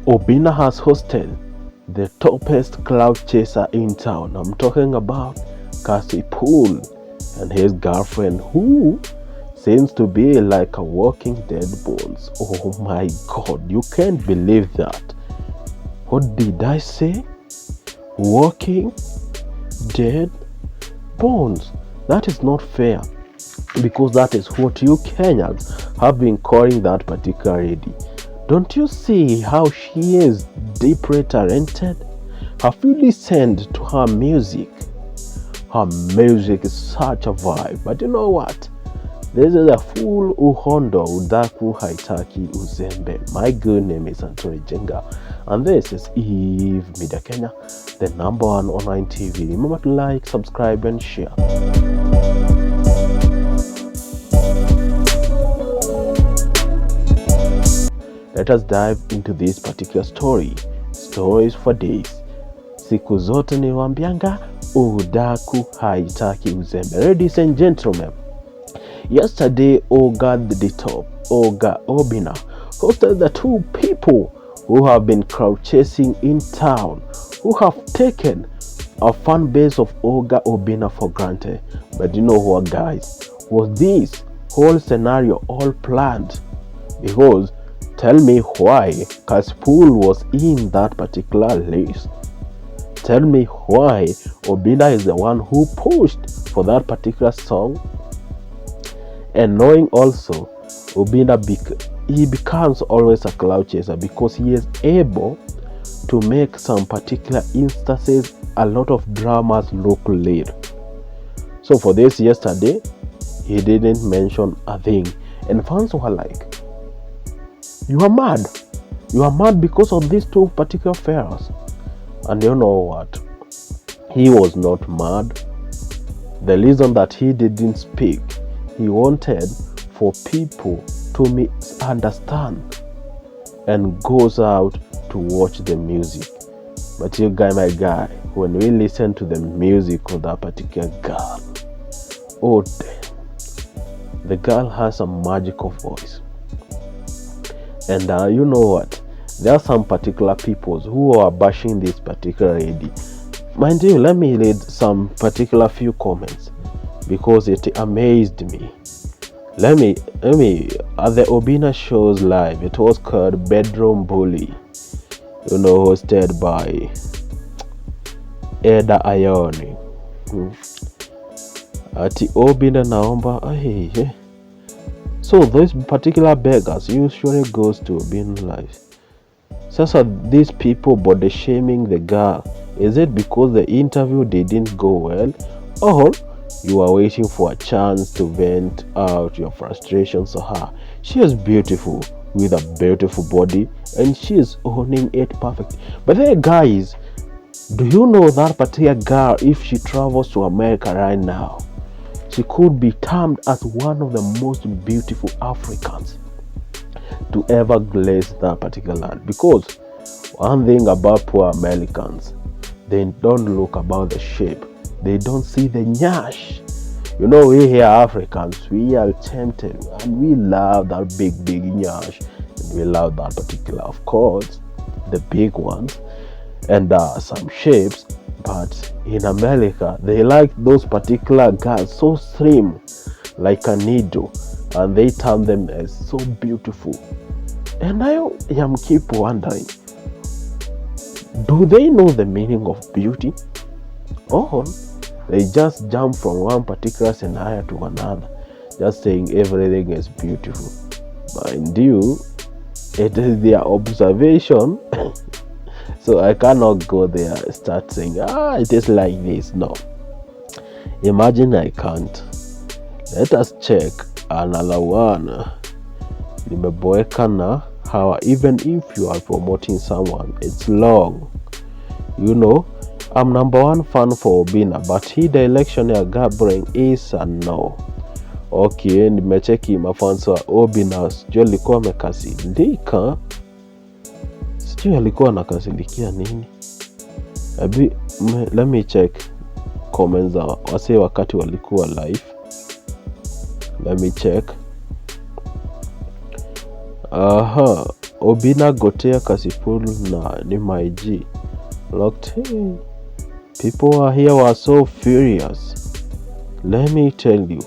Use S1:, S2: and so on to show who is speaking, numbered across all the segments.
S1: Obinna has hosted the toppest cloud chaser in town. I'm talking about Cassypool and his girlfriend, who seems to be like a walking dead bones. Oh my god, you can't believe that. What did I say? Walking dead bones. That is not fair, because that is what you Kenyans have been calling that particular lady. Don't you see how she is deeply talented? Have you listened to her music? Her music is such a vibe. But you know what? This is a full uhondo udaku haitaki uzembe. My good name is Anthony Jenga, and this is Eve Media Kenya, the #1 online TV. Remember to like, subscribe, and share. Let us dive into this particular story. Stories for days. Siku zote ni wambianga udaku haitaki uzembe. Ladies and gentlemen, yesterday Oga Obinna hosted the two people who have been crowd chasing in town, who have taken a fan base of Oga Obinna for granted. But you know what, guys? Was this whole scenario all planned? Because tell me why cassypool was in that particular list. Tell me why Obinna is the one who pushed for that particular song. And knowing also Obinna he becomes always a cloud chaser because he is able to make some particular instances a lot of dramas look lit. So for this yesterday, he didn't mention a thing, and fans were like, you are mad. You are mad because of these two particular fairs. And you know what? He was not mad. The reason that he didn't speak, he wanted for people to misunderstand and goes out to watch the music. But you guy, my guy, when we listen to the music of that particular girl, oh damn, the girl has a magical voice. And you know what? There are some particular people who are bashing this particular lady. Mind you, let me read some particular few comments because it amazed me. Let me at the Obinna shows live, it was called Bedroom Bully, hosted by Eda Ayoni. Ati Obinna naomba So those particular beggars usually goes to Obinna live. Sasa these people body shaming the girl. Is it because the interview didn't go well, or you are waiting for a chance to vent out your frustrations to her? She is beautiful with a beautiful body and she is owning it perfectly. But hey guys, do you know that particular girl, if she travels to America right now, she could be termed as one of the most beautiful Africans to ever grace that particular land? Because one thing about poor Americans, they don't look about the shape. They don't see the nyash. We here Africans, we are tempted and we love that big nyash. And we love that particular, of course, the big ones and some shapes. But in America, they like those particular girls so slim, like a needle, and they term them as so beautiful. And I am keep wondering, do they know the meaning of beauty? Or they just jump from one particular scenario to another, just saying everything is beautiful? Mind you, it is their observation. So I cannot go there and start saying, it is like this. No. Imagine I can't. Let us check another one. Nimeboeka na how even if you are promoting someone, it's long. I'm #1 fan for Obinna, but the election ya Gabriel is a no. Okay, nimecheki mafans wa Obinna, sijui alikuwa amekasirika. Sijui alikuwa anakasirikia nini. Let me check comments za wase wakati walikuwa live. Let me check. Obinna gotea cassypool na ni my G. Locked, hey, people are here were so furious. Let me tell you,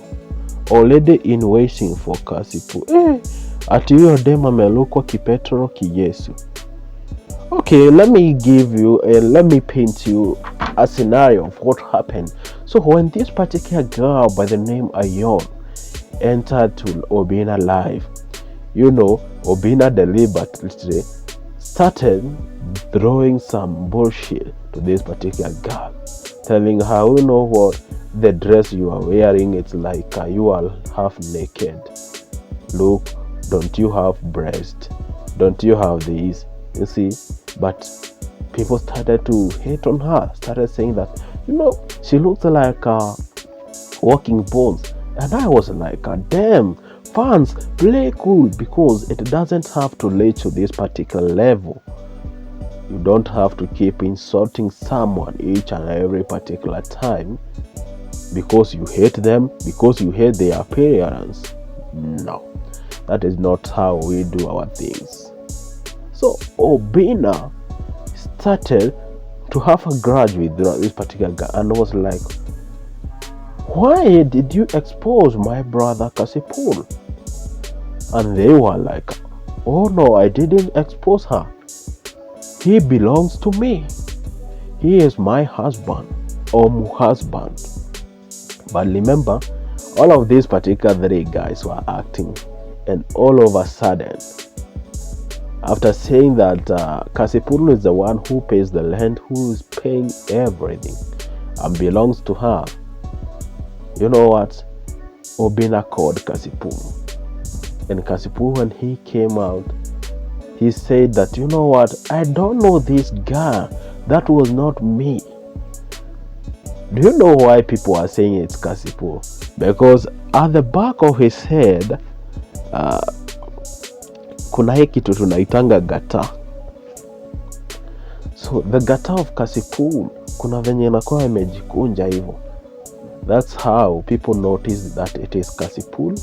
S1: already in waiting for cassypool. Hey, ati huyo dem amelukwa kipetro kiyesu. Okay, let me paint you a scenario of what happened. So when this particular girl by the name Ayon entered to Obinna live, Obinna deliberately started throwing some bullshit to this particular girl, telling her, you know what, the dress you are wearing, it's like you are half naked. Look, don't you have breast? Don't you have these? You see, but people started to hate on her, started saying that, she looks like walking bones. And I was like, damn, fans, play cool, because it doesn't have to lead to this particular level. You don't have to keep insulting someone each and every particular time because you hate them, because you hate their appearance. No, that is not how we do our things. So Obinna started to have a grudge with this particular guy and was like, why did you expose my brother cassypool? And they were like, oh no, I didn't expose her. He belongs to me. He is my husband or husband. But remember, all of these particular three guys were acting, and all of a sudden, after saying that cassypool is the one who pays the rent, who is paying everything and belongs to her, you know what? Obinna called cassypool. And cassypool, when he came out, he said that, you know what, I don't know this guy. That was not me. Do you know why people are saying it's cassypool? Because at the back of his head, kuna hii kitu tunaitanga gata. So the gata of cassypool, kuna venye inakuwa imejikunja hivyo. That's how people notice that it is cassypool,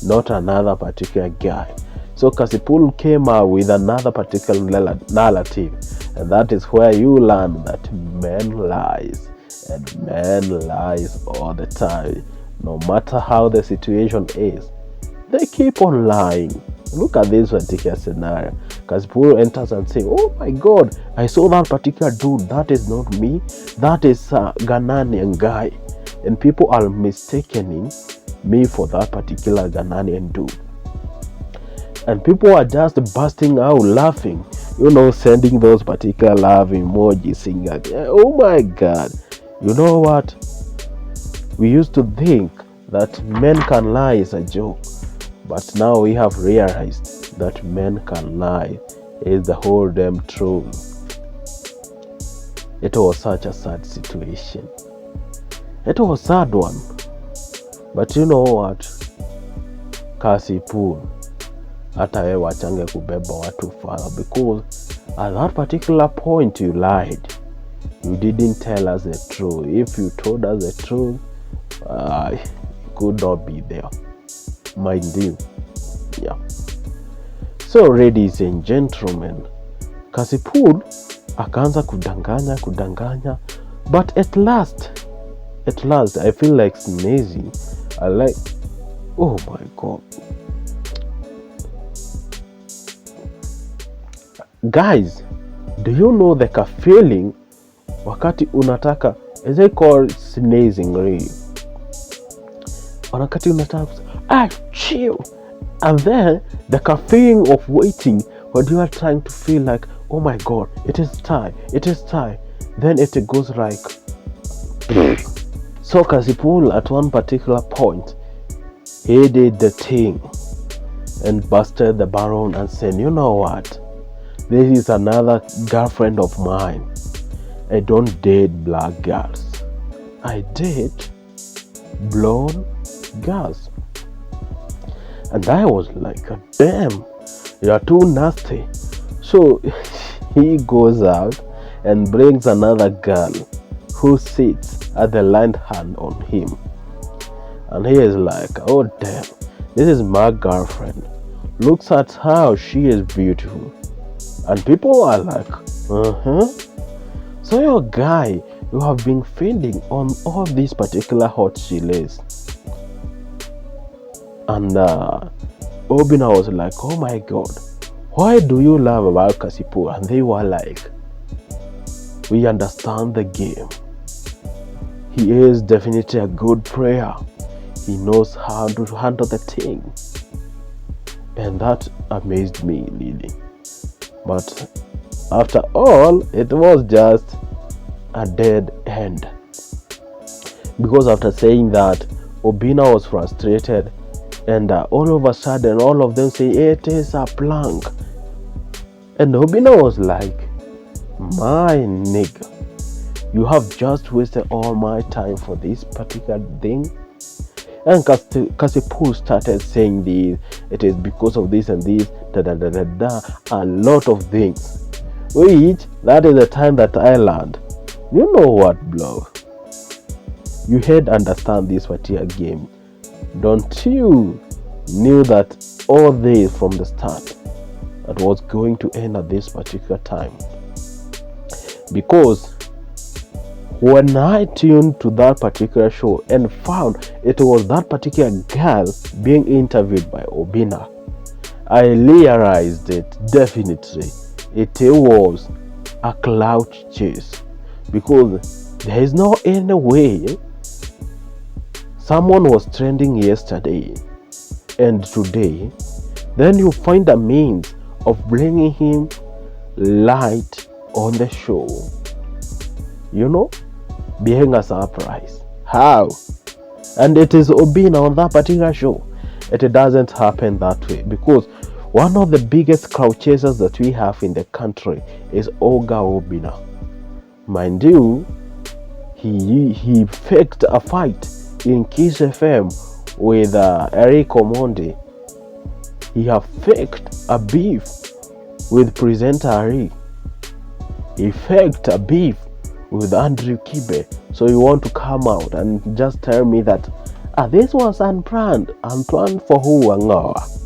S1: not another particular guy. So cassypool came out with another particular narrative, and that is where you learn that men lies, and men lies all the time. No matter how the situation is, they keep on lying. Look at this particular scenario. Cassypool enters and says, oh my God, I saw that particular dude. That is not me. That is a Ghanaian guy. And people are mistaking me for that particular Ghanaian dude. And people are just bursting out laughing, sending those particular laugh emojis, saying that, oh my God, you know what? We used to think that men can lie is a joke, but now we have realized that men can lie is the whole damn truth. It was such a sad situation. It was a sad one. But you know what? Cassypool, hata wewe wachange kubeba watu fala, because at that particular point you lied. You didn't tell us the truth. If you told us the truth, you could not be there. Mind you. Yeah. So ladies and gentlemen, cassypool akaanza kudanganya, but at last I feel like sneezing. I like, oh my God. Guys, do you know the feeling wakati unataka, is it called sneezing really? Wakati unataka, chill. And then the feeling of waiting when you are trying to feel like, oh my God, it is time. Then it goes like, so cassypool at one particular point, he did the thing and busted the balloon and said, you know what? This is another girlfriend of mine. I don't date black girls. I date blonde girls. And I was like, damn, you are too nasty. So he goes out and brings another girl who sits at the land hand on him. And he is like, oh damn, this is my girlfriend. looks at how she is beautiful. And people are like, So your guy, you have been feeding on all these particular hot chilies. And Obinna was like, oh my god, why do you love about cassypool? And they were like, we understand the game. He is definitely a good player. He knows how to handle the thing. And that amazed me, really. But after all, it was just a dead end. Because after saying that, Obinna was frustrated, and all of a sudden, all of them say, it is a plank. And Obinna was like, my nigga, you have just wasted all my time for this particular thing. And cassypool started saying this, it is because of this and this, a lot of things. Which, that is the time that I learned. You know what, bro? You had to understand this particular game. Don't you knew that all this from the start, that was going to end at this particular time? Because when I tuned to that particular show and found it was that particular girl being interviewed by Obinna, I realized it definitely. It was a clout chase, because there is no any way someone was trending yesterday and today, then you find a means of bringing him light on the show, being a surprise. How? And it is Obinna on that particular show. It doesn't happen that way, because one of the biggest crowd chasers that we have in the country is Oga Obinna. Mind you, he faked a fight in Kiss FM with Eric Omondi. He have faked a beef with presenter Ari. He faked a beef with Andrew Kibe. So you want to come out and just tell me that this was unplanned. Unplanned for who, Angawa?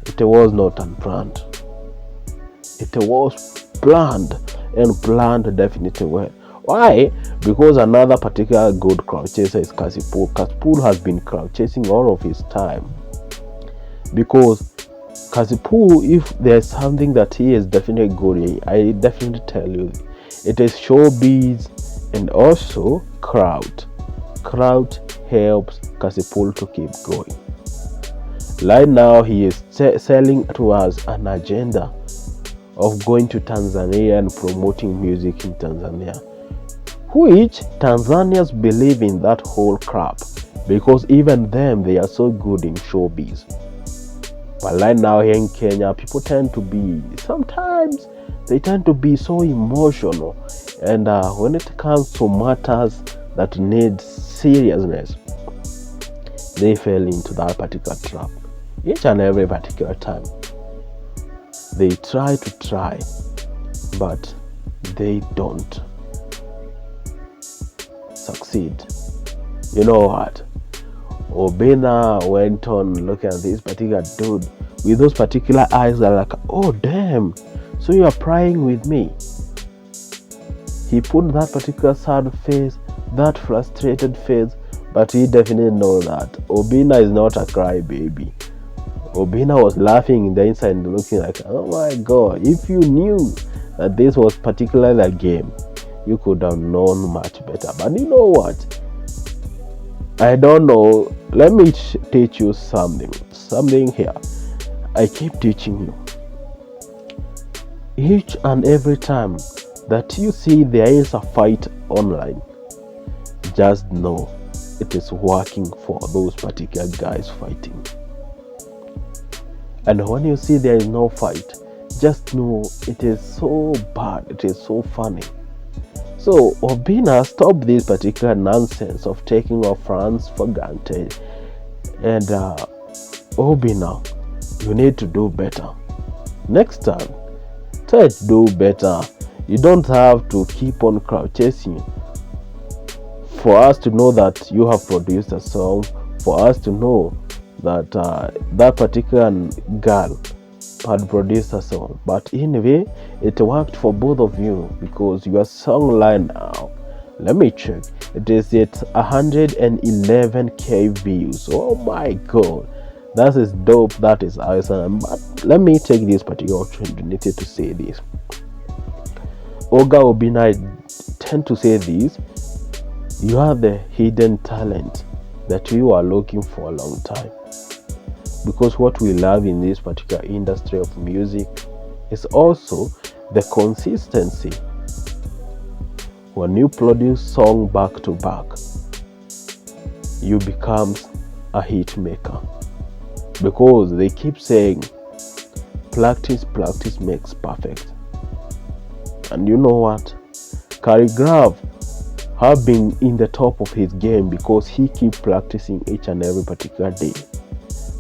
S1: It was not unplanned. It was planned, and planned definitely well. Why? Because another particular good crowd chaser is cassypool. Cassypool has been crowd chasing all of his time. Because cassypool, if there's something that he is definitely good at, I definitely tell you, it is showbiz and also crowd. Crowd helps cassypool to keep going. Right now, he is selling to us an agenda of going to Tanzania and promoting music in Tanzania, which Tanzanians believe in that whole crap, because even them, they are so good in showbiz. But right now here in Kenya, people tend to be, sometimes they tend to be so emotional, and when it comes to matters that need seriousness, they fell into that particular trap. Each and every particular time, they try, but they don't succeed. You know what? Obinna went on looking at this particular dude with those particular eyes that are like, oh damn, so you are prying with me. He put that particular sad face, that frustrated face, but he definitely knows that Obinna is not a crybaby. Obinna was laughing in the inside and looking like, oh my god, if you knew that this was particularly a game, you could have known much better. But you know what? I don't know. Let me teach you something here. I keep teaching you. Each and every time that you see there is a fight online, just know it is working for those particular guys fighting. And when you see there is no fight, just know it is so bad, it is so funny. So Obinna, stop this particular nonsense of taking our friends for granted. And Obinna, you need to do better. Next time, try to do better. You don't have to keep on crowd chasing. For us to know that you have produced a song, for us to know that that particular girl had produced a song, but anyway, it worked for both of you because your song line now, let me check, it is at 111k views. Oh my god, that is dope, that is awesome. But let me take this particular opportunity to say this. Oga Obinna, I tend to say this: you are the hidden talent that we were looking for a long time. Because what we love in this particular industry of music is also the consistency. When you produce song back to back, you become a hit maker. Because they keep saying practice makes perfect. And you know what? Calligraph have been in the top of his game because he keep practicing each and every particular day.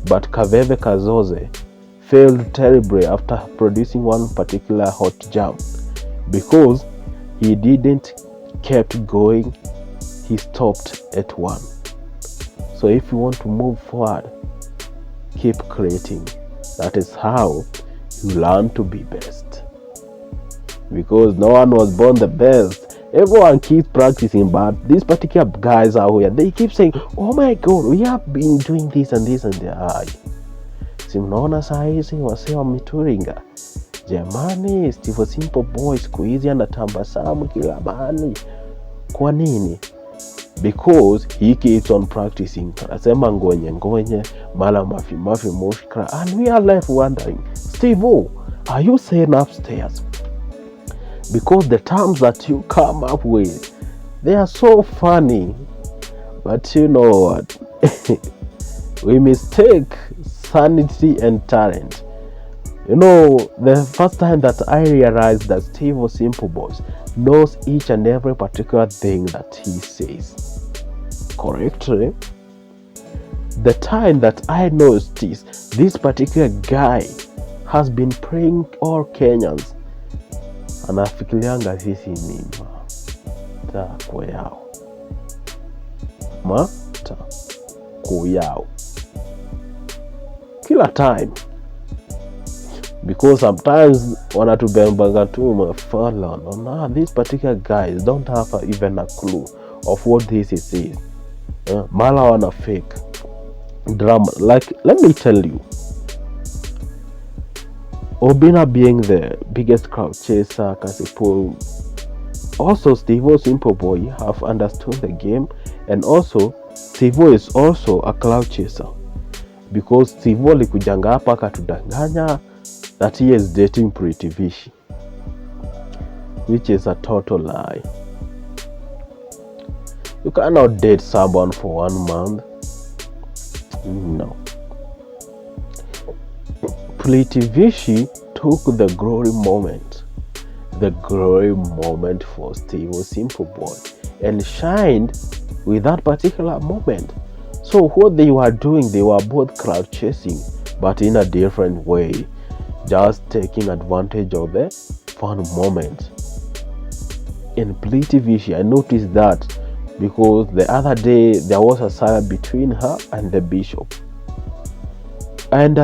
S1: But Kaveve Kazoze failed terribly after producing one particular hot jam because he didn't kept going, he stopped at one. So if you want to move forward, keep creating. That is how you learn to be best. Because no one was born the best. Everyone keeps practicing, but these particular guys out here, they keep saying, oh my god, we have been doing this and this and that. Si mnaona saa hizi wasee wameturinga jamani, Steve Simple Boy siku hizi anatambasamu kila mahali. Kwa nini? Because he keeps on practicing. Anasema ngonye mala mafi moshkra, and we are left wondering, Steve, are you saying upstairs? Because the terms that you come up with, they are so funny. But you know what? We mistake sanity and talent. You know, the first time that I realized that Steve Simple Boys knows each and every particular thing that he says correctly, the time that I noticed this particular guy has been praying all Kenyans, anafikirianga sisi ni matako yao, matako yao kila time. Because sometimes wanatubembanga tu mafala, nah, these particular guys don't have even a clue of what this is. Mala wana fake drama. Like, let me tell you, Obinna being the biggest crowd chaser, cassypool, also Steve Simple Boy have understood the game, and also Steve is also a clout chaser. Because Steve likujanga hapa akatudanganya that he is dating Pretty Vishi, which is a total lie. You cannot date someone for 1 month. No. Pretty Vishi took the glory moment for Steve Simple Boy, and shined with that particular moment. So what they were doing, they were both crowd chasing, but in a different way, just taking advantage of the fun moment. In Pretty Vishi, I noticed that because the other day there was a saga between her and the bishop, and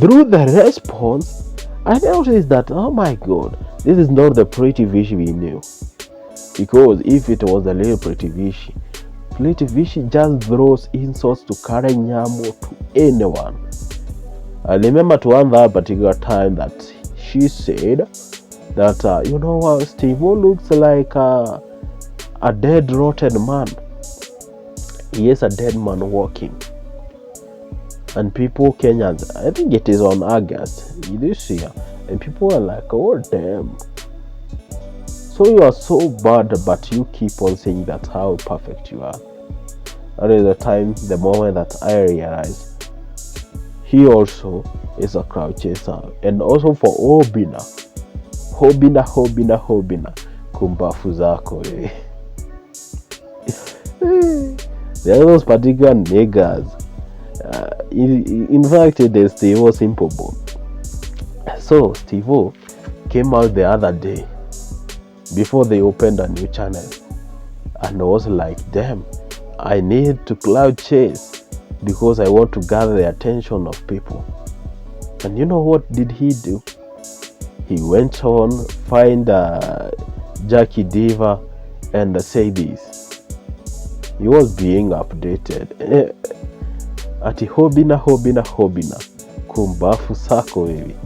S1: through the response, I noticed that, oh my god, this is not the Pretty Vishi we knew. Because if it was the little Pretty Vishi just throws insults to Karen Nyamo, to anyone. I remember to one that particular time that she said that, you know what, Steve looks like a dead, rotten man. He is a dead man walking. And people, Kenyans, I think it is on August this year, and people are like, oh damn. So you are so bad, but you keep on saying that how perfect you are. That is the moment that I realized he also is a crowd chaser. And also for Obinna, kumbafu zako. There are those particular niggas. In fact, it is Steve Simple Boy. So Steve came out the other day before they opened a new channel, and I was like, damn, I need to cloud chase. because I want to gather the attention of people. And you know what did he do? He went on find Jackie Diva and say this. He was being updated. Ati Obinna kumbafu sako wewe.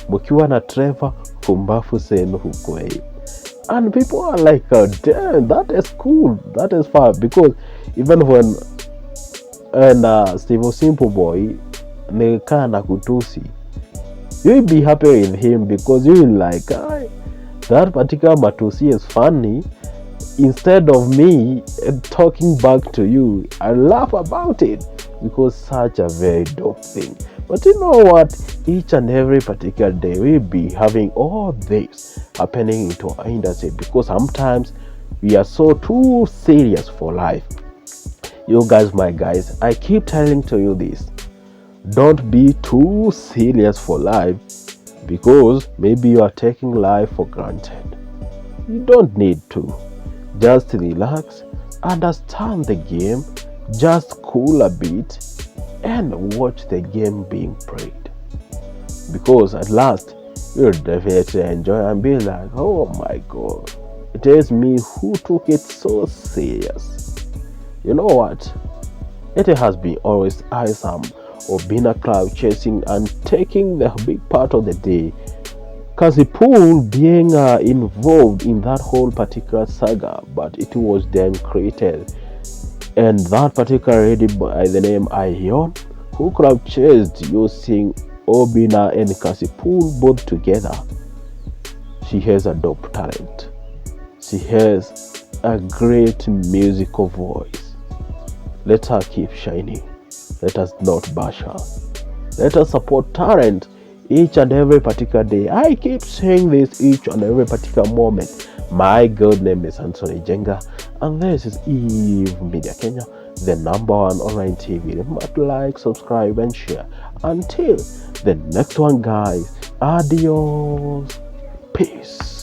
S1: Mukiwa na Trevor kumbafu senu huko wewe. And people are like, oh, damn, that is cool, that is fun. Because even when Steve Simple Boy nekaa na kutusi, you'll be happy with him because you'll like, that particular matusi is funny. Instead of me talking back to you, I laugh about it because such a very dope thing. But you know what? Each and every particular day we'll be having all this happening into our industry because sometimes we are so too serious for life. You guys, my guys, I keep telling to you this. Don't be too serious for life because maybe you are taking life for granted. You don't need to. Just relax, understand the game, just cool a bit and watch the game being played. Because at last, you'll definitely enjoy and be like, oh my god, it is me who took it so serious. You know what? It has been always Isam Obinna clout chasing and taking the big part of the day. Cassypool being involved in that whole particular saga, but it was then created. And that particular lady by the name Ion, who crowd chased using Obinna and Cassypool both together. She has a dope talent. She has a great musical voice. Let her keep shining. Let us not bash her. Let us support talent each and every particular day. I keep saying this each and every particular moment. My good name is Anthony Jenga, and this is Eve Media Kenya, the #1 online TV. Remember to like, subscribe, and share. Until the next one, guys. Adios. Peace.